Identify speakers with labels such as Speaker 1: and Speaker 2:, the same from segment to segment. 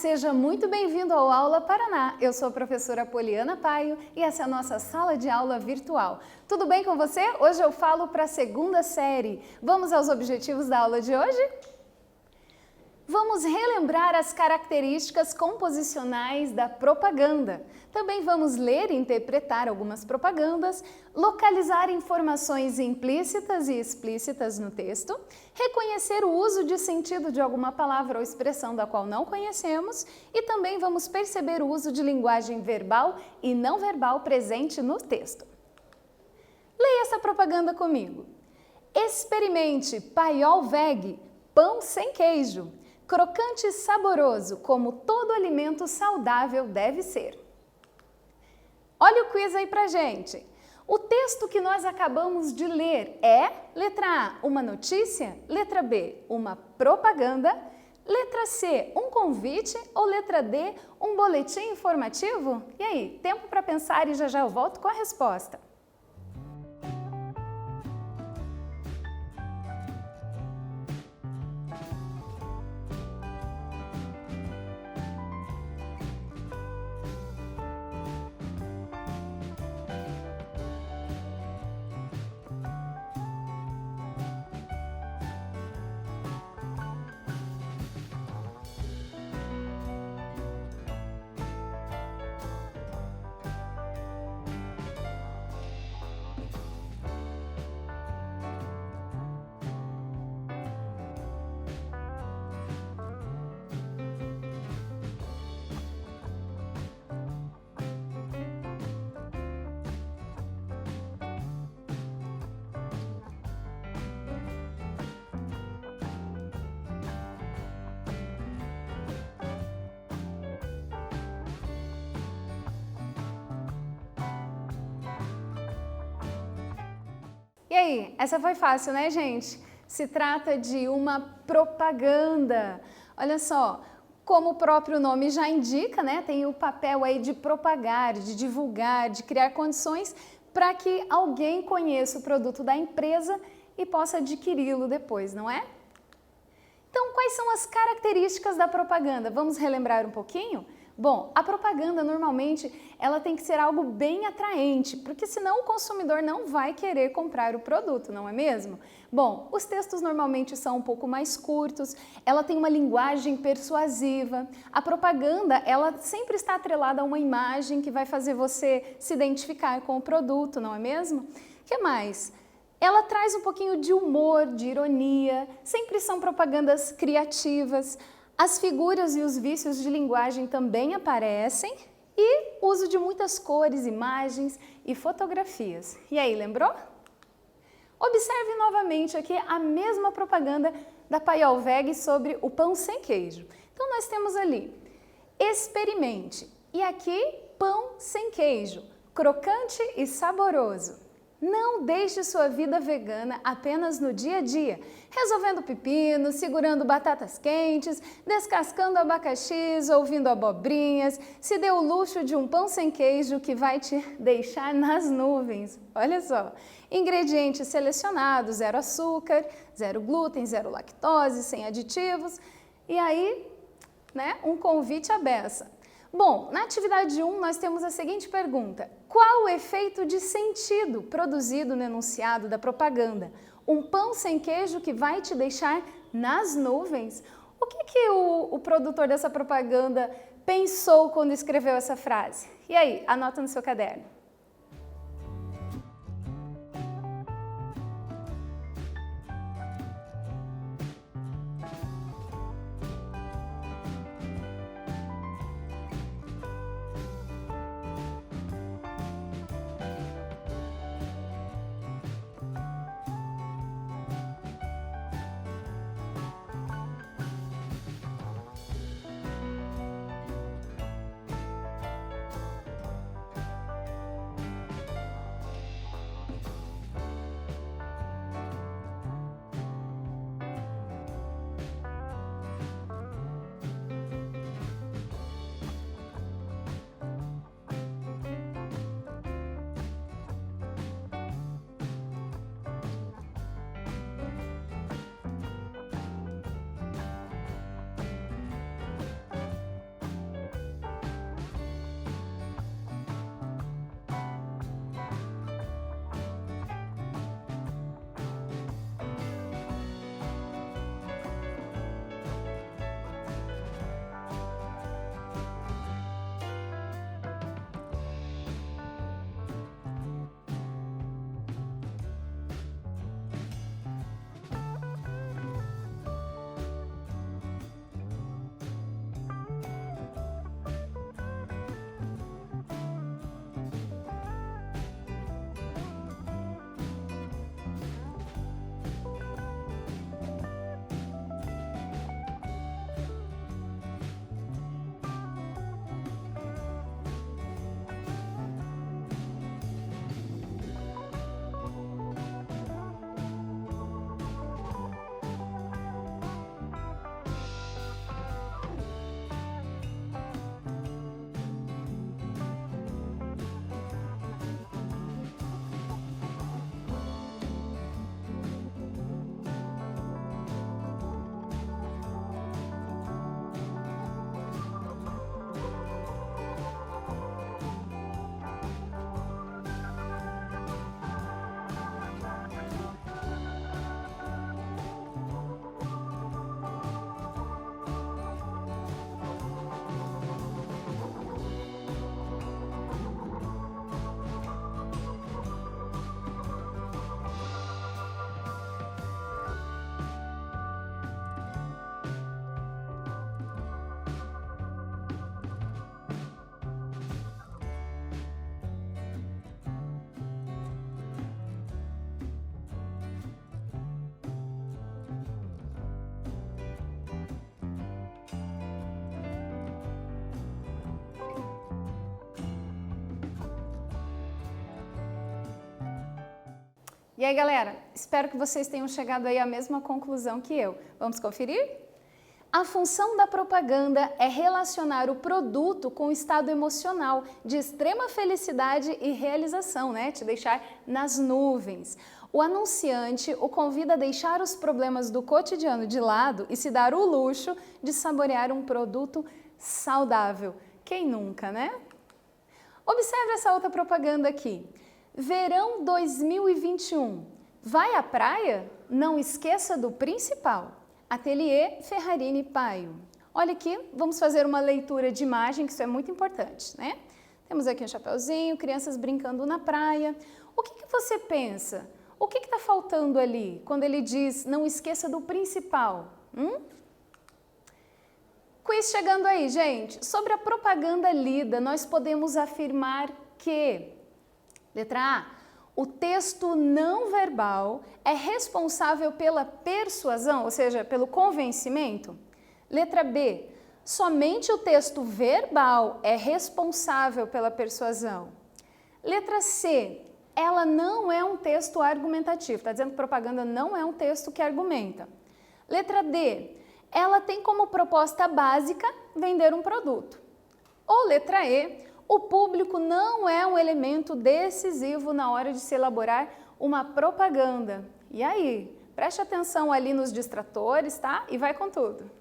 Speaker 1: seja muito bem-vindo ao Aula Paraná. Eu sou a professora Poliana Paio e essa é a nossa sala de aula virtual. Tudo bem com você? Hoje eu falo para a segunda série. Vamos aos objetivos da aula de hoje? Vamos relembrar as características composicionais da propaganda. Também vamos ler e interpretar algumas propagandas, localizar informações implícitas e explícitas no texto, reconhecer o uso de sentido de alguma palavra ou expressão da qual não conhecemos e também vamos perceber o uso de linguagem verbal e não verbal presente no texto. Leia essa propaganda comigo. Experimente paiol veg, pão sem queijo. Crocante e saboroso, como todo alimento saudável deve ser. Olha o quiz aí pra gente. O texto que nós acabamos de ler é, letra A, uma notícia, letra B, uma propaganda, letra C, um convite ou letra D, um boletim informativo? E aí, tempo para pensar e já eu volto com a resposta. E aí, essa foi fácil, né, gente? Se trata de uma propaganda. Olha só, como o próprio nome já indica, né, tem o papel aí de propagar, de divulgar, de criar condições para que alguém conheça o produto da empresa e possa adquiri-lo depois, não é? Então, quais são as características da propaganda? Vamos relembrar um pouquinho? Bom, a propaganda normalmente ela tem que ser algo bem atraente, porque senão o consumidor não vai querer comprar o produto, não é mesmo? Bom, os textos normalmente são um pouco mais curtos, ela tem uma linguagem persuasiva, a propaganda ela sempre está atrelada a uma imagem que vai fazer você se identificar com o produto, não é mesmo? O que mais? Ela traz um pouquinho de humor, de ironia, sempre são propagandas criativas, as figuras e os vícios de linguagem também aparecem e uso de muitas cores, imagens e fotografias. E aí, lembrou? Observe novamente aqui a mesma propaganda da paiol veg sobre o pão sem queijo. Então nós temos ali, experimente, e aqui pão sem queijo, crocante e saboroso. Não deixe sua vida vegana apenas no dia a dia, resolvendo pepino, segurando batatas quentes, descascando abacaxis, ouvindo abobrinhas, se dê o luxo de um pão sem queijo que vai te deixar nas nuvens. Olha só, ingredientes selecionados, 0 açúcar, 0 glúten, 0 lactose, sem aditivos, e aí, né, um convite à beça. Bom, na atividade 1 nós temos a seguinte pergunta: qual o efeito de sentido produzido no enunciado da propaganda? Um pão sem queijo que vai te deixar nas nuvens? O que o produtor dessa propaganda pensou quando escreveu essa frase? E aí, anota no seu caderno. E aí, galera, espero que vocês tenham chegado aí à mesma conclusão que eu. Vamos conferir? A função da propaganda é relacionar o produto com o estado emocional de extrema felicidade e realização, né? Te deixar nas nuvens. O anunciante o convida a deixar os problemas do cotidiano de lado e se dar o luxo de saborear um produto saudável. Quem nunca, né? Observe essa outra propaganda aqui. Verão 2021. Vai à praia? Não esqueça do principal. Ateliê Ferrarini Paio. Olha aqui, vamos fazer uma leitura de imagem, que isso é muito importante, né? Temos aqui um chapeuzinho, crianças brincando na praia. O que você pensa? O que está faltando ali quando ele diz não esqueça do principal? Quiz chegando aí, gente. Sobre a propaganda lida, nós podemos afirmar que, letra A, o texto não verbal é responsável pela persuasão, ou seja, pelo convencimento. Letra B, somente o texto verbal é responsável pela persuasão. Letra C, ela não é um texto argumentativo, está dizendo que propaganda não é um texto que argumenta. Letra D, ela tem como proposta básica vender um produto. Ou letra E, o público não é um elemento decisivo na hora de se elaborar uma propaganda. E aí? Preste atenção ali nos distratores, tá? E vai com tudo.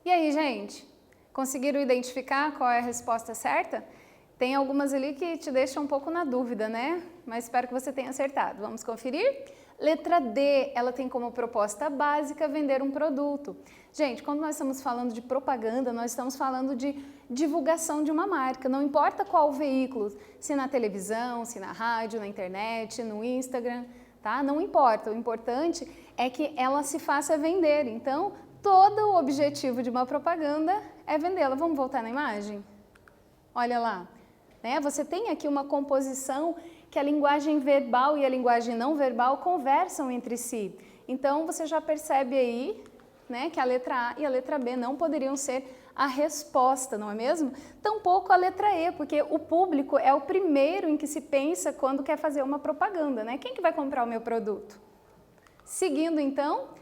Speaker 1: E aí, gente? Conseguiram identificar qual é a resposta certa? Tem algumas ali que te deixam um pouco na dúvida, né? Mas espero que você tenha acertado. Vamos conferir? Letra D, ela tem como proposta básica vender um produto. Gente, quando nós estamos falando de propaganda, nós estamos falando de divulgação de uma marca. Não importa qual veículo, se na televisão, se na rádio, na internet, no Instagram, tá? Não importa. O importante é que ela se faça vender. Então, todo o objetivo de uma propaganda é vendê-la. Vamos voltar na imagem? Olha lá, né? Você tem aqui uma composição que a linguagem verbal e a linguagem não verbal conversam entre si. Então, você já percebe aí, né, que a letra A e a letra B não poderiam ser a resposta, não é mesmo? Tampouco a letra E, porque o público é o primeiro em que se pensa quando quer fazer uma propaganda, né? Quem que vai comprar o meu produto? Seguindo, então,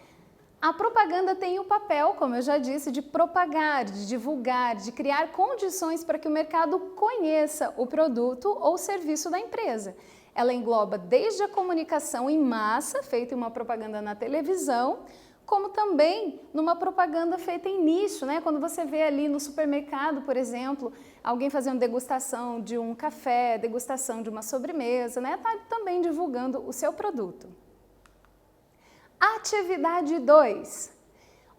Speaker 1: a propaganda tem o papel, como eu já disse, de propagar, de divulgar, de criar condições para que o mercado conheça o produto ou serviço da empresa. Ela engloba desde a comunicação em massa, feita em uma propaganda na televisão, como também numa propaganda feita em nicho, né? Quando você vê ali no supermercado, por exemplo, alguém fazendo degustação de um café, degustação de uma sobremesa, né? Tá também divulgando o seu produto. Atividade 2.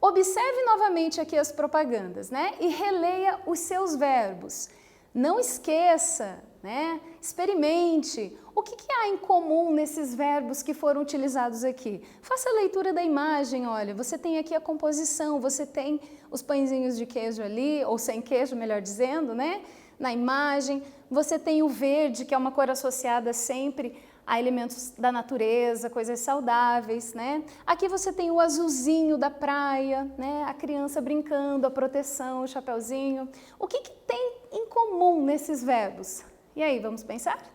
Speaker 1: Observe novamente aqui as propagandas, né? E releia os seus verbos. Não esqueça, né? Experimente. O que há em comum nesses verbos que foram utilizados aqui? Faça a leitura da imagem, olha, você tem aqui a composição, você tem os pãezinhos de queijo ali, ou sem queijo, melhor dizendo, né? na imagem. Você tem o verde, que é uma cor associada sempre a elementos da natureza, coisas saudáveis, né? Aqui você tem o azulzinho da praia, né? A criança brincando, a proteção, o chapeuzinho. O que tem em comum nesses verbos? E aí, vamos pensar?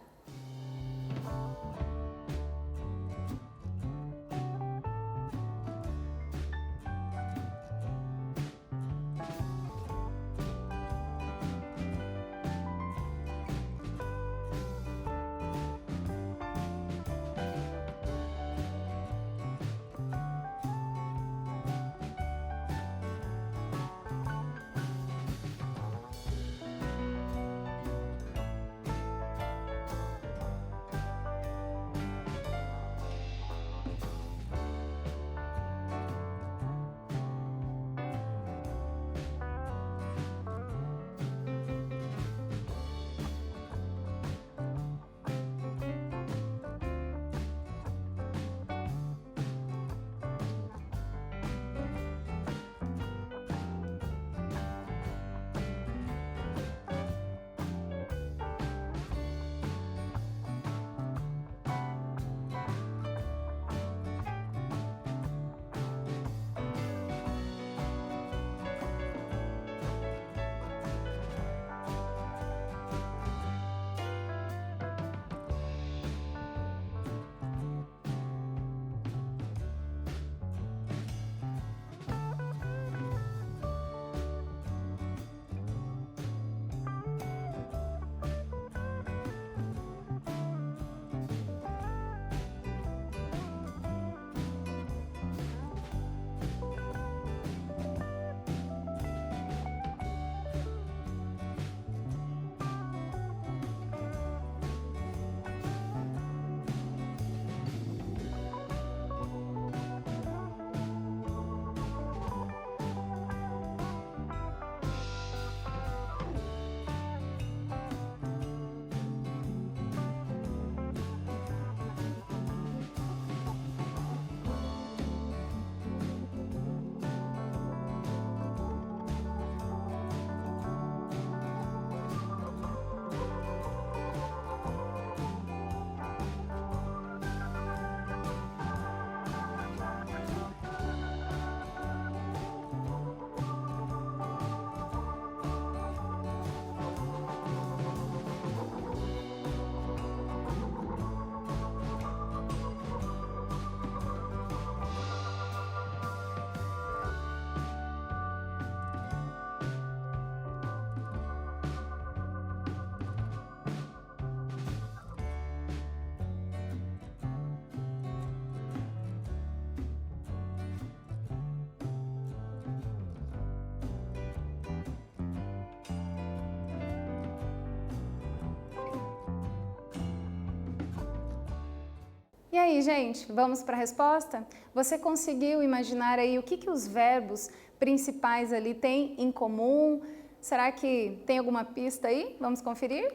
Speaker 1: E aí, gente, vamos para a resposta? Você conseguiu imaginar aí o que os verbos principais ali têm em comum? Será que tem alguma pista aí? Vamos conferir?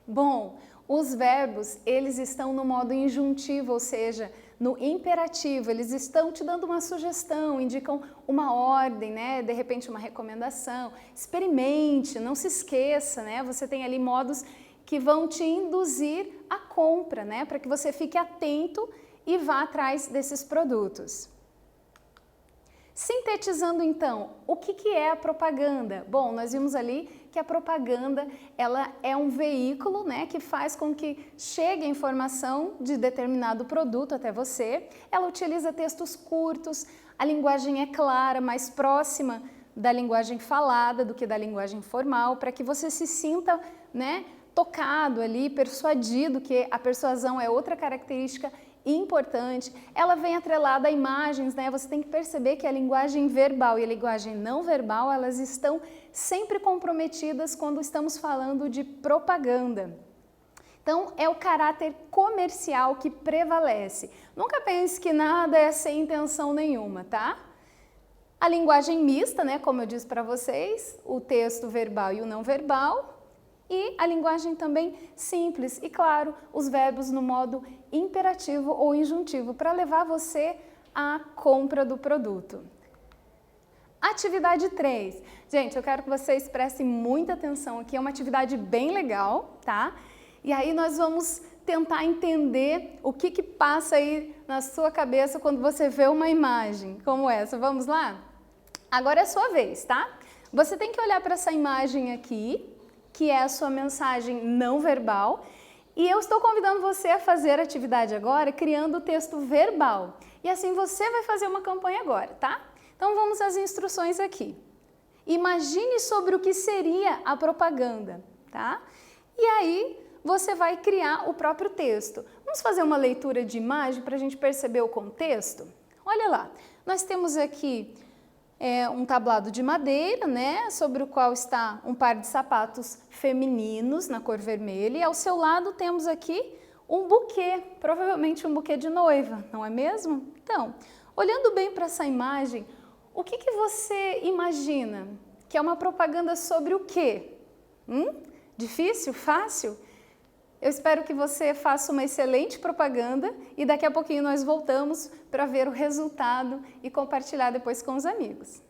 Speaker 1: Bom, os verbos, eles estão no modo injuntivo, ou seja, no imperativo, eles estão te dando uma sugestão, indicam uma ordem, né? De repente uma recomendação. Experimente, não se esqueça, né? Você tem ali modos que vão te induzir à compra, né? Para que você fique atento e vá atrás desses produtos. Sintetizando então, o que é a propaganda? Bom, nós vimos ali que a propaganda ela é um veículo, né, que faz com que chegue a informação de determinado produto até você. Ela utiliza textos curtos, a linguagem é clara, mais próxima da linguagem falada do que da linguagem formal, para que você se sinta, né, tocado ali, persuadido, que a persuasão é outra característica importante. Ela vem atrelada a imagens, né? Você tem que perceber que a linguagem verbal e a linguagem não verbal, elas estão sempre comprometidas quando estamos falando de propaganda. Então, é o caráter comercial que prevalece. Nunca pense que nada é sem intenção nenhuma, tá? A linguagem mista, né? Como eu disse para vocês, o texto verbal e o não verbal. E a linguagem também simples e, claro, os verbos no modo imperativo ou injuntivo para levar você à compra do produto. Atividade 3. Gente, eu quero que vocês prestem muita atenção aqui, é uma atividade bem legal, tá? E aí nós vamos tentar entender o que passa aí na sua cabeça quando você vê uma imagem como essa. Vamos lá? Agora é a sua vez, tá? Você tem que olhar para essa imagem aqui, que é a sua mensagem não verbal, e eu estou convidando você a fazer a atividade agora criando o texto verbal. E assim você vai fazer uma campanha agora, tá? Então vamos às instruções aqui. Imagine sobre o que seria a propaganda, tá? E aí você vai criar o próprio texto. Vamos fazer uma leitura de imagem para a gente perceber o contexto? Olha lá, nós temos aqui um tablado de madeira, né, sobre o qual está um par de sapatos femininos na cor vermelha e ao seu lado temos aqui um buquê, provavelmente um buquê de noiva, não é mesmo? Então, olhando bem para essa imagem, o que você imagina? Que é uma propaganda sobre o quê? Difícil? Fácil? Eu espero que você faça uma excelente propaganda e daqui a pouquinho nós voltamos para ver o resultado e compartilhar depois com os amigos.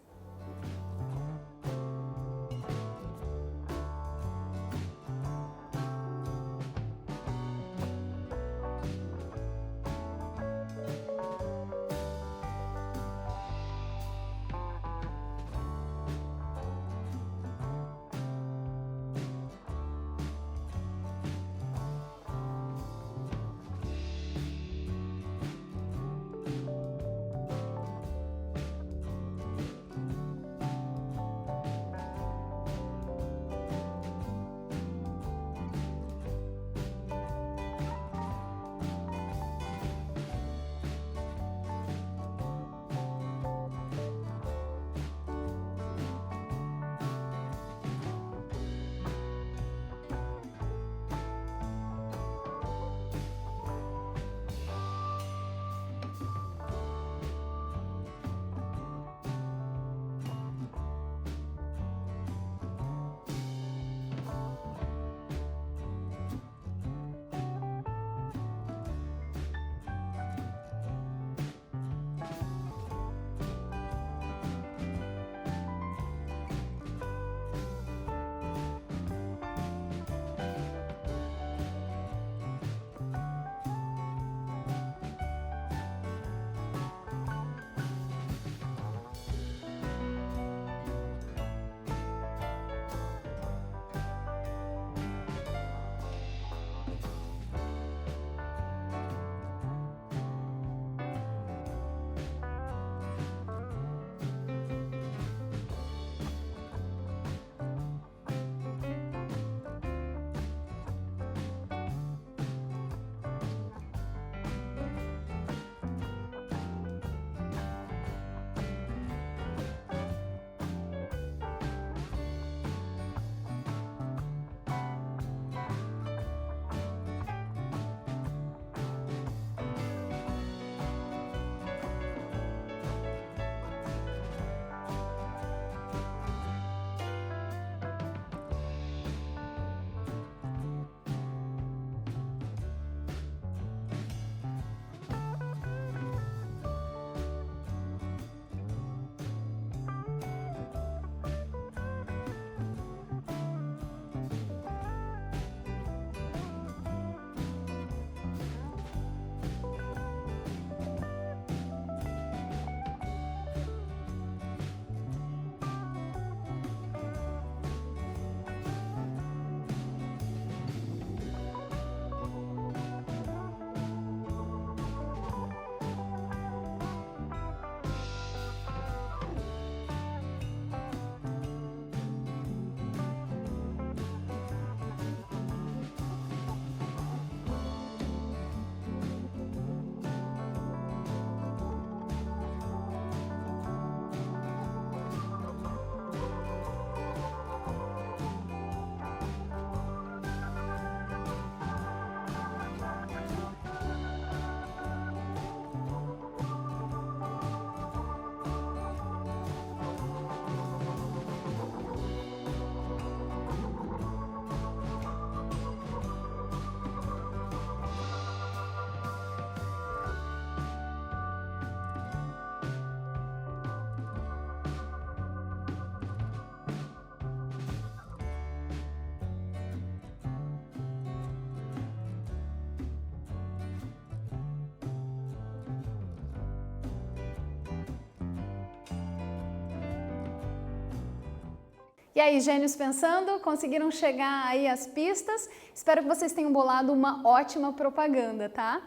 Speaker 1: E aí, gênios pensando, conseguiram chegar aí às pistas? Espero que vocês tenham bolado uma ótima propaganda, tá?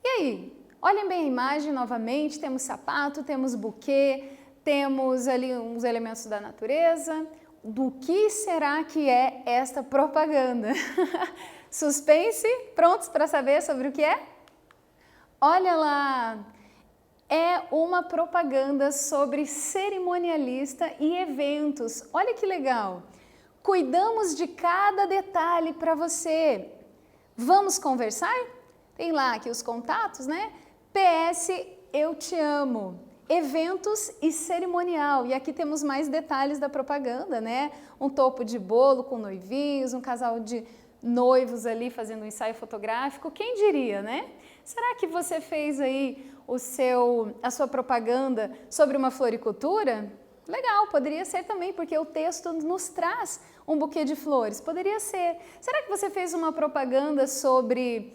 Speaker 1: E aí, olhem bem a imagem novamente, temos sapato, temos buquê, temos ali uns elementos da natureza. Do que será que é esta propaganda? Suspense? Prontos para saber sobre o que é? Olha lá! É uma propaganda sobre cerimonialista e eventos. Olha que legal! Cuidamos de cada detalhe para você. Vamos conversar? Tem lá aqui os contatos, né? PS, eu te amo. Eventos e cerimonial. E aqui temos mais detalhes da propaganda, né? Um topo de bolo com noivinhos, um casal de noivos ali fazendo um ensaio fotográfico. Quem diria, né? Será que você fez aí a sua propaganda sobre uma floricultura? Legal, poderia ser também, porque o texto nos traz um buquê de flores. Poderia ser. Será que você fez uma propaganda sobre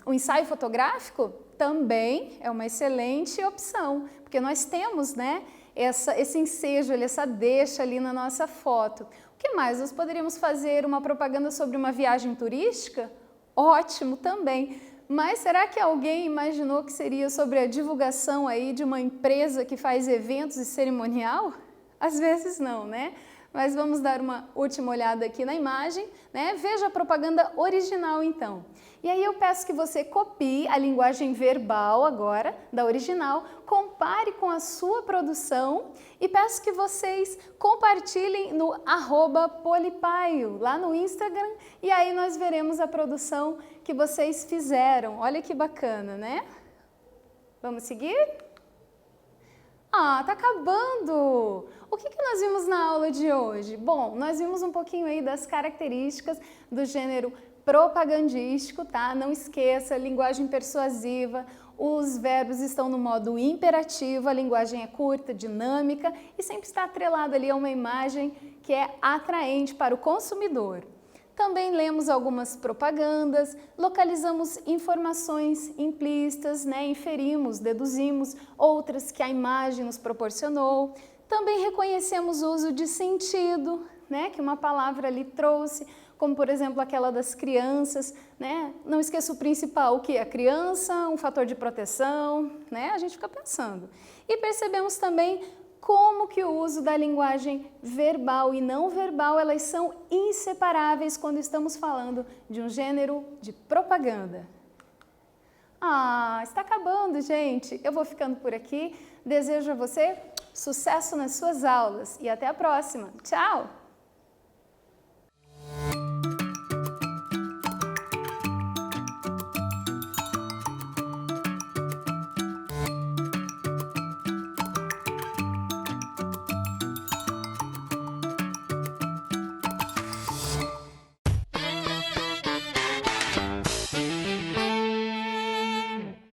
Speaker 1: um ensaio fotográfico? Também é uma excelente opção, porque nós temos, né, esse ensejo, essa deixa ali na nossa foto. O que mais? Nós poderíamos fazer uma propaganda sobre uma viagem turística? Ótimo também. Mas será que alguém imaginou que seria sobre a divulgação aí de uma empresa que faz eventos e cerimonial? Às vezes não, né? Mas vamos dar uma última olhada aqui na imagem, né? Veja a propaganda original então. E aí eu peço que você copie a linguagem verbal agora, da original, compare com a sua produção e peço que vocês compartilhem no @polipaio, lá no Instagram, e aí nós veremos a produção que vocês fizeram. Olha que bacana, né? Vamos seguir? Ah, tá acabando! O que nós vimos na aula de hoje? Bom, nós vimos um pouquinho aí das características do gênero propagandístico, tá? Não esqueça, linguagem persuasiva, os verbos estão no modo imperativo, a linguagem é curta, dinâmica e sempre está atrelada ali a uma imagem que é atraente para o consumidor. Também lemos algumas propagandas, localizamos informações implícitas, né? Inferimos, deduzimos outras que a imagem nos proporcionou. Também reconhecemos o uso de sentido, né? Que uma palavra ali trouxe, como por exemplo aquela das crianças, né? Não esqueça o principal, o que? A criança, um fator de proteção, né? A gente fica pensando. E percebemos também como que o uso da linguagem verbal e não verbal, elas são inseparáveis quando estamos falando de um gênero de propaganda. Ah, está acabando, gente. Eu vou ficando por aqui. Desejo a você sucesso nas suas aulas e até a próxima. Tchau!